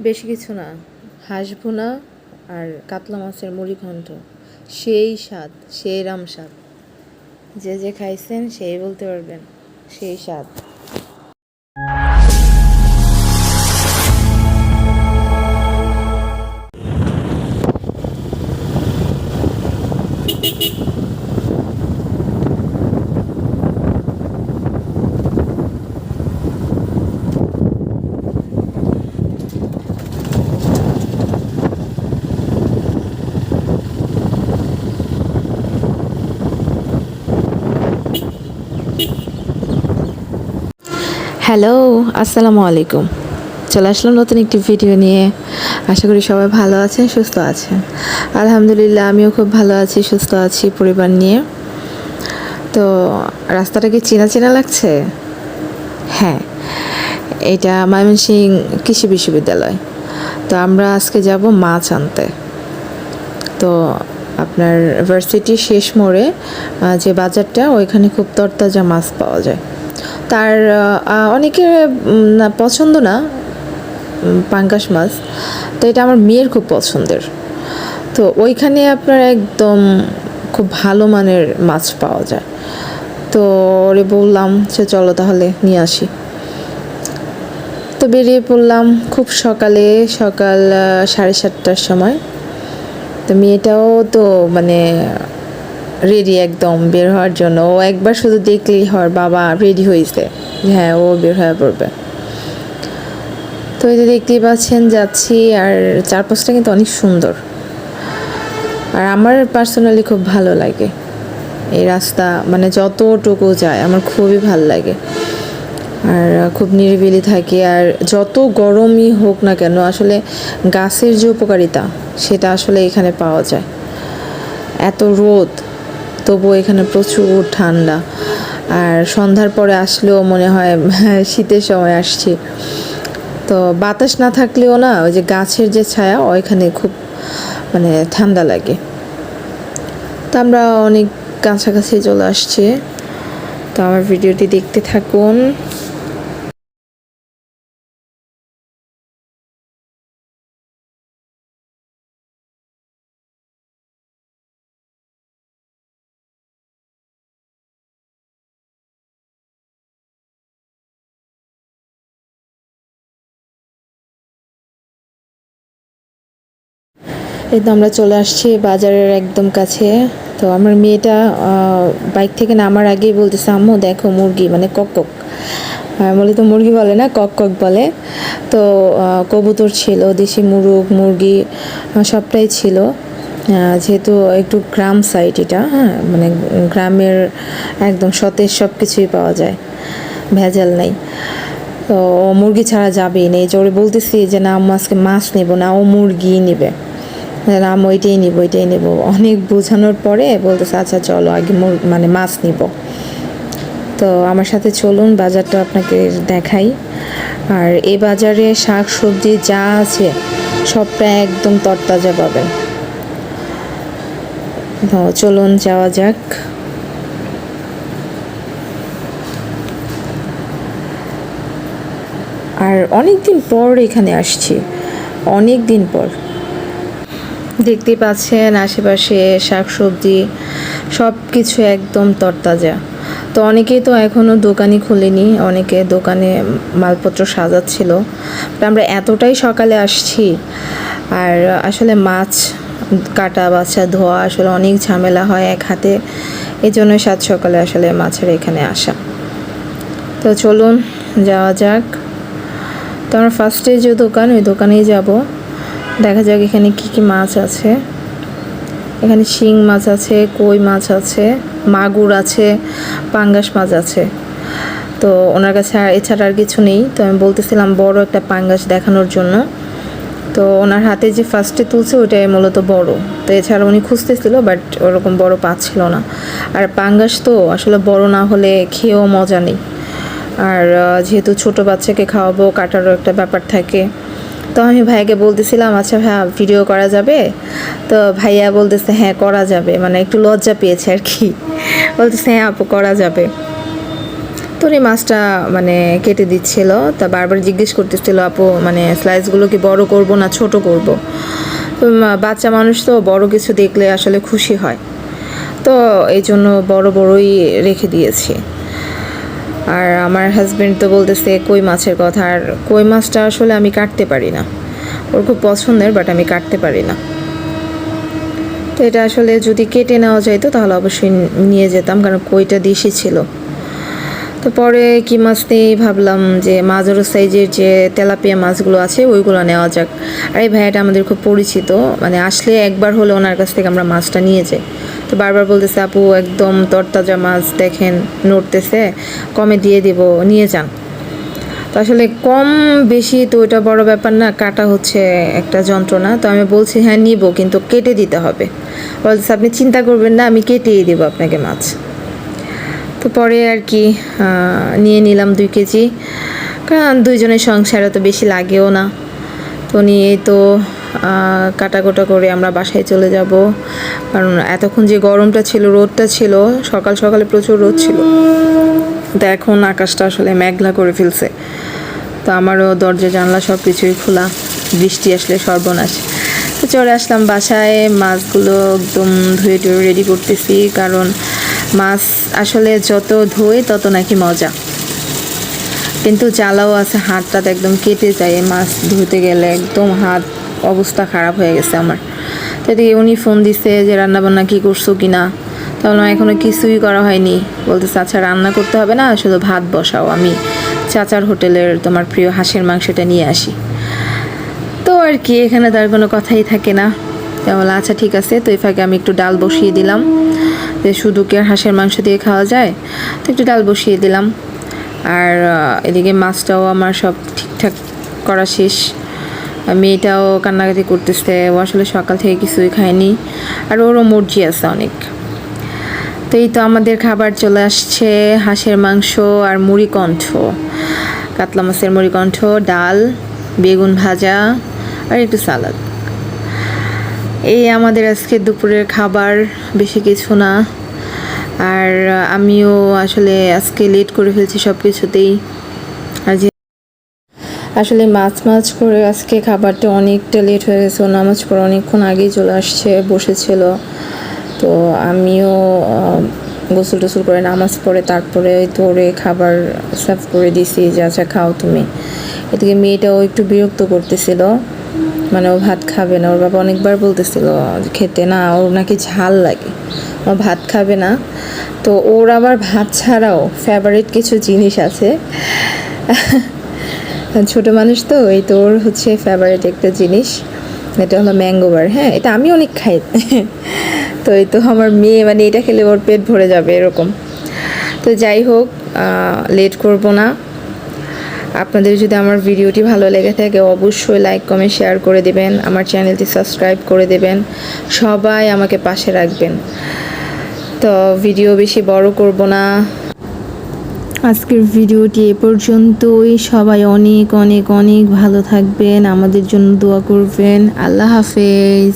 বেশি কিছু না, হাঁস ভুনা আর কাতলা মাছের মুড়িঘণ্ট। সেই স্বাদ, সেই রাম স্বাদ। যে যে খাইছেন সেই বলতে পারবেন, সেই স্বাদ। হ্যালো, আসসালামু আলাইকুম। চলে আসলাম নতুন একটি ভিডিও নিয়ে। আশা করি সবাই ভালো আছেন, সুস্থ আছেন। আলহামদুলিল্লাহ, আমিও খুব ভালো আছি, সুস্থ আছি পরিবার নিয়ে। তো রাস্তাটা কি চেনা চেনা লাগছে? হ্যাঁ, এটা ময়মনসিংহ কৃষি বিশ্ববিদ্যালয়। তো আমরা আজকে যাব মাছ আনতে। তো আপনার ভার্সিটির শেষ মোড়ে যে বাজারটা, ওইখানে খুব তরতাজা মাছ পাওয়া যায়। তার অনেকের পছন্দ না পাঙ্গাস মাছ, তো এটা আমার মেয়ের খুব পছন্দের। তো ওইখানে আপনার একদম খুব ভালো মানের মাছ পাওয়া যায়। তো ওরে বললাম যে চলো তাহলে নিয়ে আসি। তো বেরিয়ে পড়লাম খুব সকাল 7:30টার সময়। তো মেয়েটাও তো মানে রেডি একদম বের হওয়ার জন্য। ও একবার শুধু দেখলেই হয় বাবা রেডি হয়েছে, হ্যাঁ ও বের হয়ে পড়বে। তো এই যে দেখতেই পাচ্ছেন যাচ্ছি, আর চারপাশটা কিন্তু অনেক সুন্দর। আর আমার পার্সোনালি খুব ভালো লাগে এই রাস্তা, মানে যতটুকু যায় আমার খুবই ভালো লাগে। আর খুব নিরিবিলি থাকে, আর যত গরমই হোক না কেন আসলে গাছের যে উপকারিতা সেটা আসলে এখানে পাওয়া যায়। এত রোদ তবুও এখানে প্রচুর ঠান্ডা। আর সন্ধ্যার পরে আসলেও মনে হয় শীতের সময় আসছি। তো বাতাস না থাকলেও না, ওই যে গাছের যে ছায়া ওইখানে খুব মানে ঠান্ডা লাগে। তো আমরা অনেক কাছাকাছি চলে আসছি। তো আমার ভিডিওটি দেখতে থাকুন। এই তো আমরা চলে আসছি বাজারের একদম কাছে। তো আমার মেয়েটা বাইক থেকে নামার আগেই বলতেছে, আম্মু দেখো মুরগি, মানে কক কক। বলে তো মুরগি বলে না, কক কক বলে। তো কবুতর ছিল, দেশি মুরগ মুরগি সবটাই ছিল। যেহেতু একটু গ্রাম সাইড এটা, হ্যাঁ মানে গ্রামের একদম সতেজ সব কিছুই পাওয়া যায়, ভেজাল নাই। তো মুরগি ছাড়া যাবেই না। এই যে ওরে বলতেছি যে না আম্মু আজকে মাছ নেবো না, ও মুরগি নেবে। আম ওইটাই নিব। অনেক বোঝানোর পরে বলতেছে আচ্ছা চলো আগে মানে মাছ নিব। তো আমার সাথে চলুন, বাজারটা আপনাকে দেখাই। আর এই বাজারে শাক সবজি যা আছে সবটা একদম তরতাজা পাবেন। তো চলুন যাওয়া যাক। আর অনেক দিন পর এখানে আসছি, অনেক দিন পর। দেখতেই পাচ্ছেন আশেপাশে শাকসবজি সব কিছু একদম তরতাজা। তো অনেকেই তো এখনও দোকানই খুলেনি, অনেকে দোকানে মালপত্র সাজাচ্ছিল। আমরা এতটাই সকালে আসছি, আর আসলে মাছ কাটা বাছা ধোয়া আসলে অনেক ঝামেলা হয় এক হাতে। এই জন্য সকালে আসলে মাছের এখানে আসা। তো চলুন যাওয়া যাক। তো আমরা ফার্স্টে যে দোকান, ওই দোকানেই যাব। দেখা যাক এখানে কি কি মাছ আছে। এখানে শিং মাছ আছে, কই মাছ আছে, মাগুর আছে, পাঙ্গাস মাছ আছে। তো ওনার কাছে আর এছাড়া আর কিছু নেই। তো আমি বলতেছিলাম বড় একটা পাঙ্গাস দেখানোর জন্য। তো ওনার হাতে যে ফার্স্টে তুলছে ওইটাই মূলত বড়। তো এছাড়া উনি খুঁজতেছিল, বাট ওরকম বড় পাচ্ছিল না। আর পাঙ্গাস তো আসলে বড় না হলে খেয়েও মজা নেই। আর যেহেতু ছোট বাচ্চাকে খাওয়াবো, কাটারও একটা ব্যাপার থাকে। তো আমি ভাইয়াকে বলতেছিলাম আচ্ছা ভাইয়া ভিডিও করা যাবে? তো ভাইয়া বলতেছে হ্যাঁ করা যাবে, মানে একটু লজ্জা পেয়েছে আর কি। বলতেছে হ্যাঁ আপু করা যাবে। তো এই মাছটা মানে কেটে দিচ্ছিল, তা বারবার জিজ্ঞেস করতেছিল আপু মানে স্লাইসগুলো কি বড় করব না ছোট করব। তো বাচ্চা মানুষ তো বড় কিছু দেখলে আসলে খুশি হয়, তো এই জন্য বড় বড়ই রেখে দিয়েছি। আর আমার হাজব্যান্ড তো বলতেছে কই মাছের কথা, আর কই মাছটা আসলে আমি কাটতে পারি না, ওর খুব পছন্দের বাট আমি কাটতে পারি না। তো এটা আসলে যদি কেটে নেওয়া যাইতো তাহলে অবশ্যই নিয়ে যেতাম, কারণ কইটা দেশি ছিল। তো পরে কি মাছ নিয়েই ভাবলাম যে মাঝারো সাইজের যে তেলাপিয়া মাছগুলো আছে ওইগুলো নেওয়া যাক। আর এই ভাইয়াটা আমাদের খুব পরিচিত, মানে আসলে একবার হলে ওনার কাছ থেকে আমরা মাছটা নিয়ে যাই। তো বারবার বলতেছে আপু একদম তরতাজা মাছ দেখেন নড়তেছে, কমে দিয়ে দিব, নিয়ে যান। তো আসলে কম বেশি তো ওইটা বড় ব্যাপার না, কাটা হচ্ছে একটা যন্ত্রণা। তো আমি বলছি হ্যাঁ নিব, কিন্তু কেটে দিতে হবে। বলতেছে আপনি চিন্তা করবেন না, আমি কেটেই দেবো আপনাকে মাছ। তো পরে আর কি নিয়ে নিলাম 2 কেজি, কারণ দুইজনের সংসারে তো বেশি লাগেও না। তো নিয়ে তো কাটাকোটা করে আমরা বাসায় চলে যাব, কারণ এতক্ষণ যে গরমটা ছিল, রোদটা ছিল, সকাল সকালে প্রচুর রোদ ছিল, তো এখন আকাশটা আসলে মেঘলা করে ফেলছে। তো আমারও দরজা জানলা সব কিছুই খোলা, বৃষ্টি আসলে সর্বনাশ। তো চলে আসলাম বাসায়, মাছগুলো একদম ধুয়ে টুয়ে রেডি করতেছি, কারণ মাছ আসলে যত ধোয় তত নাকি মজা, কিন্তু জ্বালাও আছে, হাতটা একদম কেটে যায় মাছ ধুতে গেলে, একদম হাত অবস্থা খারাপ হয়ে গেছে আমার। তো এদিকে উনি ফোন দিছে যে রান্নাবান্না কী করছো কি না, তাহলে এখনও কিছুই করা হয়নি। বলতেছে আচ্ছা রান্না করতে হবে না, শুধু ভাত বসাও, আমি চাচার হোটেলের তোমার প্রিয় হাঁসের মাংসটা নিয়ে আসি। তো আর কি এখানে তার কোনো কথাই থাকে না, তাহলে আচ্ছা ঠিক আছে। তো এই ফাঁকে আমি একটু ডাল বসিয়ে দিলাম, যে শুধু কি আর হাঁসের মাংস দিয়ে খাওয়া যায়, তো একটু ডাল বসিয়ে দিলাম। আর এদিকে মাছটাও আমার সব ঠিকঠাক করা শেষ। মেয়েটাও কান্নাকাটি করতেছে, ও আসলে সকাল থেকে কিছুই খায়নি, আর ওরও মর্জি আছে অনেক। তো এই তো আমাদের খাবার চলে আসছে, হাঁসের মাংস আর মুড়িকণ্ঠ, কাতলা মাছের মুড়িকণ্ঠ, ডাল, বেগুন ভাজা আর একটু সালাদ। এই আমাদের আজকে দুপুরের খাবার, বেশি কিছু না। আর আমিও আসলে আজকে লেট করে ফেলছি সব কিছুতেই। আর যে আসলে মাছ করে আজকে খাবারটা অনেকটা লেট হয়ে গেছে, নামাজ পড়ে অনেকক্ষণ আগেই চলে আসছে, বসেছিল। তো আমিও গোসল টোসল করে নামাজ পড়ে তারপরে ধরে খাবার সার্ভ করে দিছি যে আচ্ছা খাও তুমি। এদিকে মেয়েটাও একটু বিরক্ত করতেছিল, মানে ও ভাত খাবে না, ওর বাবা অনেকবার বলতেছিল খেতে, না ওর নাকি ঝাল লাগে, ও ভাত খাবে না। তো ওর আবার ভাত ছাড়াও ফেভারিট কিছু জিনিস আছে, ছোট মানুষ তো, এই তো ওর হচ্ছে ফেভারিট একটা জিনিস, এটা হলো ম্যাঙ্গো বার। হ্যাঁ এটা আমি অনেক খাই। তো এই তো আমার মেয়ে মানে এটা খেলে ওর পেট ভরে যাবে এরকম। তো যাই হোক, লেট করব না। আপনাদের যদি আমার ভিডিওটি ভালো লেগে থাকে অবশ্যই লাইক কমেন্ট শেয়ার করে দেবেন, আমার চ্যানেলটি সাবস্ক্রাইব করে দেবেন, সবাই আমাকে পাশে রাখবেন। তো ভিডিও বেশি বড় করব না, আজকের ভিডিওটি এ পর্যন্তই। সবাই অনেক অনেক অনেক ভালো থাকবেন, আমাদের জন্য দোয়া করবেন। আল্লাহ হাফেজ।